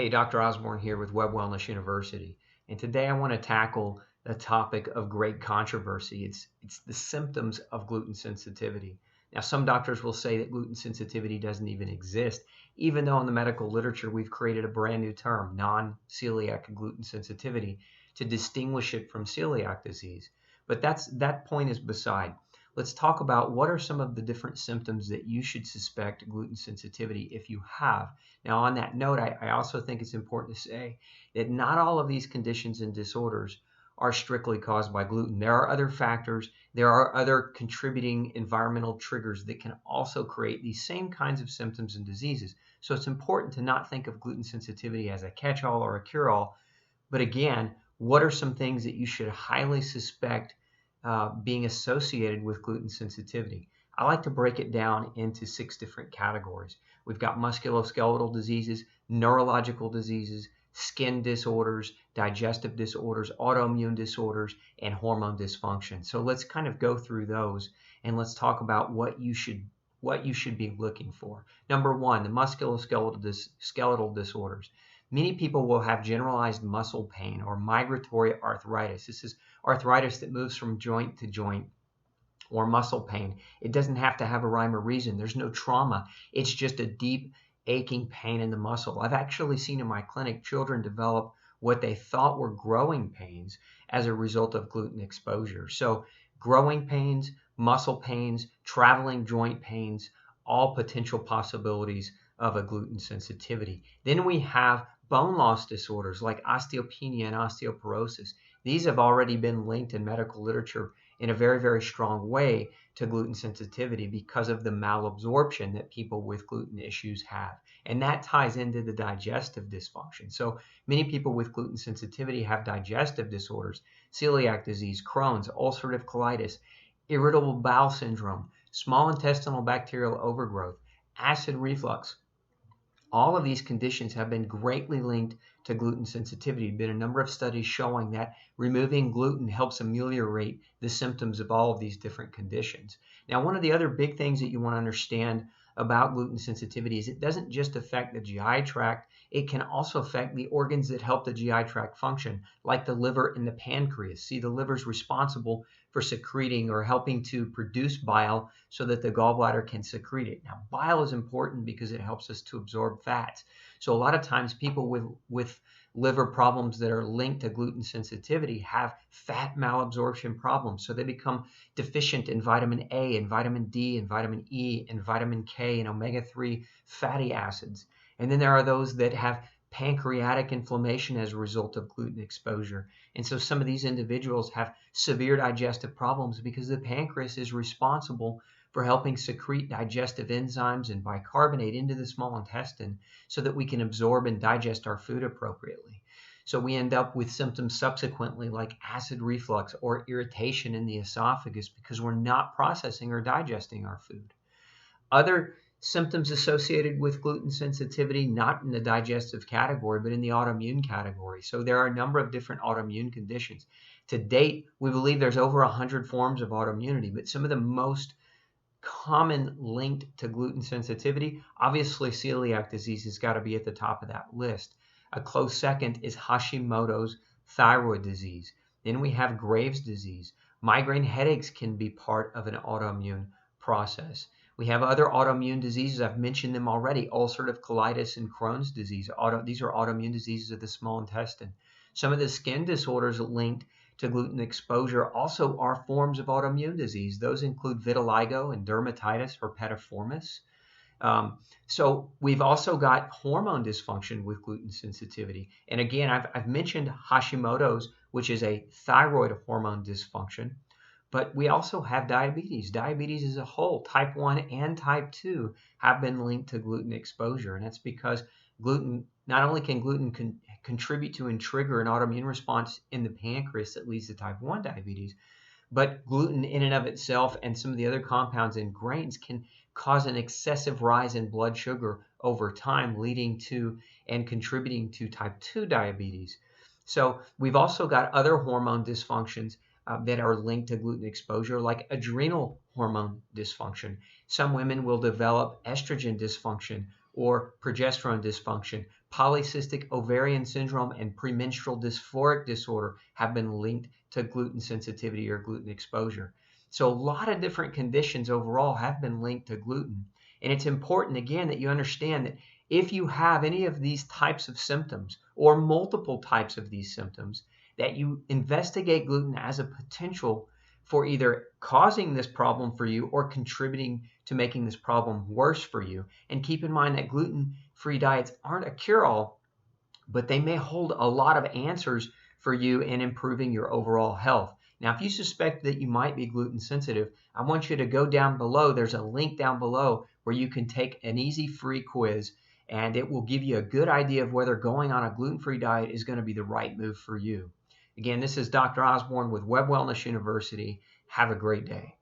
Hey, Dr. Osborne here with Web Wellness University. And today I want to tackle a topic of great controversy. It's the symptoms of gluten sensitivity. Now, some doctors will say that gluten sensitivity doesn't even exist, even though in the medical literature we've created a brand new term, non-celiac gluten sensitivity, to distinguish it from celiac disease. But that point is beside. Let's talk about what are some of the different symptoms that you should suspect gluten sensitivity if you have. Now, on that note, I also think it's important to say that not all of these conditions and disorders are strictly caused by gluten. There are other factors, there are other contributing environmental triggers that can also create these same kinds of symptoms and diseases. So it's important to not think of gluten sensitivity as a catch-all or a cure-all. But again, what are some things that you should highly suspect being associated with gluten sensitivity? I like to break it down into 6 different categories. We've got musculoskeletal diseases, neurological diseases, skin disorders, digestive disorders, autoimmune disorders, and hormone dysfunction. So let's kind of go through those and let's talk about what you should be looking for. Number 1, the musculoskeletal disorders. Many people will have generalized muscle pain or migratory arthritis. This is arthritis that moves from joint to joint, or muscle pain. It doesn't have to have a rhyme or reason. There's no trauma. It's just a deep aching pain in the muscle. I've actually seen in my clinic children develop what they thought were growing pains as a result of gluten exposure. So growing pains, muscle pains, traveling joint pains, all potential possibilities of a gluten sensitivity. Then we have bone loss disorders like osteopenia and osteoporosis. These have already been linked in medical literature in a very, very strong way to gluten sensitivity because of the malabsorption that people with gluten issues have. And that ties into the digestive dysfunction. So many people with gluten sensitivity have digestive disorders, celiac disease, Crohn's, ulcerative colitis, irritable bowel syndrome, small intestinal bacterial overgrowth, acid reflux. All of these conditions have been greatly linked to gluten sensitivity. There have been a number of studies showing that removing gluten helps ameliorate the symptoms of all of these different conditions. Now, one of the other big things that you want to understand about gluten sensitivity is it doesn't just affect the GI tract, it can also affect the organs that help the GI tract function, like the liver and the pancreas. See, the liver is responsible for secreting or helping to produce bile so that the gallbladder can secrete it. Now, bile is important because it helps us to absorb fats. So a lot of times people with liver problems that are linked to gluten sensitivity have fat malabsorption problems. So they become deficient in vitamin A and vitamin D and vitamin E and vitamin K and omega-3 fatty acids. And then there are those that have pancreatic inflammation as a result of gluten exposure. And so some of these individuals have severe digestive problems because the pancreas is responsible for helping secrete digestive enzymes and bicarbonate into the small intestine so that we can absorb and digest our food appropriately. So we end up with symptoms subsequently like acid reflux or irritation in the esophagus because we're not processing or digesting our food. Other symptoms associated with gluten sensitivity, not in the digestive category, but in the autoimmune category. So there are a number of different autoimmune conditions. To date, we believe there's over 100 forms of autoimmunity, but some of the most common linked to gluten sensitivity, obviously celiac disease has got to be at the top of that list. A close second is Hashimoto's thyroid disease. Then we have Graves' disease. Migraine headaches can be part of an autoimmune process. We have other autoimmune diseases. I've mentioned them already, ulcerative colitis and Crohn's disease. These are autoimmune diseases of the small intestine. Some of the skin disorders linked to gluten exposure also are forms of autoimmune disease. Those include vitiligo and dermatitis herpetiformis. So we've also got hormone dysfunction with gluten sensitivity. And again, I've mentioned Hashimoto's, which is a thyroid hormone dysfunction. But we also have diabetes. Diabetes as a whole, type 1 and type 2, have been linked to gluten exposure. And that's because gluten, not only can gluten contribute to and trigger an autoimmune response in the pancreas that leads to type 1 diabetes, but gluten in and of itself and some of the other compounds in grains can cause an excessive rise in blood sugar over time, leading to and contributing to type 2 diabetes. So we've also got other hormone dysfunctions that are linked to gluten exposure, like adrenal hormone dysfunction. Some women will develop estrogen dysfunction or progesterone dysfunction, polycystic ovarian syndrome, and premenstrual dysphoric disorder have been linked to gluten sensitivity or gluten exposure. So a lot of different conditions overall have been linked to gluten. And it's important, again, that you understand that if you have any of these types of symptoms or multiple types of these symptoms, that you investigate gluten as a potential for either causing this problem for you or contributing to making this problem worse for you. And keep in mind that gluten-free diets aren't a cure-all, but they may hold a lot of answers for you in improving your overall health. Now, if you suspect that you might be gluten sensitive, I want you to go down below. There's a link down below where you can take an easy free quiz, and it will give you a good idea of whether going on a gluten-free diet is going to be the right move for you. Again, this is Dr. Osborne with Web Wellness University. Have a great day.